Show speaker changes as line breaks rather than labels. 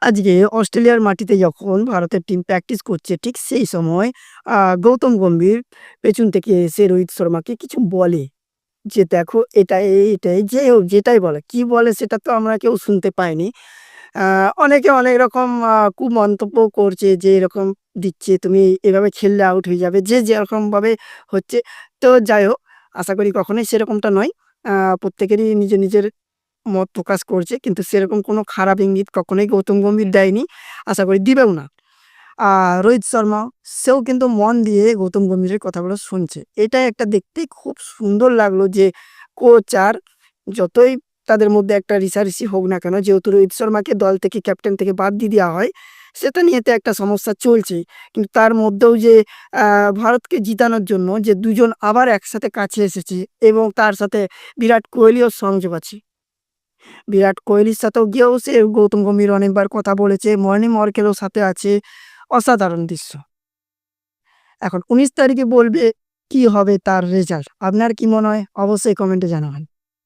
আজকে অস্ট্রেলিয়ার মাটিতে যখন ভারতের টিম প্র্যাকটিস করছে ঠিক সেই সময় গৌতম গম্ভীর পেছন থেকে এসে রোহিত শর্মাকে কিছু বলে যে, "দেখো এটাই" যে হোক যেটাই বলে, কি বলে সেটা তো আমরা কেউ শুনতে পাইনি। আ অনেকে অনেক রকম কুমন্তব্য করছে যে, "এরকম দিচ্ছে, তুমি এভাবে খেললে আউট হয়ে যাবে।" যে যেরকমভাবে হচ্ছে। তো যাই হোক, আশা করি কখনোই সেরকমটা নয়। আ প্রত্যেকেরই নিজের মত প্রকাশ করছে। কিন্তু সেরকম কোনো খারাপ ইঙ্গিত কখনোই গৌতম গম্ভীর দেয়নি। আশা করি দিবেও না। রোহিত শর্মা সেও কিন্তু মন দিয়ে গৌতম গম্ভীরের কথাগুলো শুনছে। এটাই একটা দেখতে খুব সুন্দর লাগলো যে কোচ আর যতই তাদের মধ্যে একটা রিষারিষি হোক না কেন, যেহেতু রোহিত শর্মাকে দল থেকে ক্যাপ্টেন থেকে বাদ দিয়ে দেওয়া হয়, সেটা নিয়ে তো একটা সমস্যা চলছেই। কিন্তু তার মধ্যেও যে আ ভারতকে জিতানোর জন্য যে দুজন আবার একসাথে কাছে এসেছে এবং তার সাথে বিরাট কোহলিও সংযোগ আছে। বিরাট কোহলির সাথেও গিয়েও সে গৌতম গম্ভীর অনেকবার কথা বলেছে। মর্নি মর্কেলও সাথে আছে। অসাধারণ দৃশ্য। এখন ১৯ তারিখে বলবে কি হবে তার রেজাল্ট। আপনার কি মনে হয়? অবশ্যই কমেন্টে জানাবেন।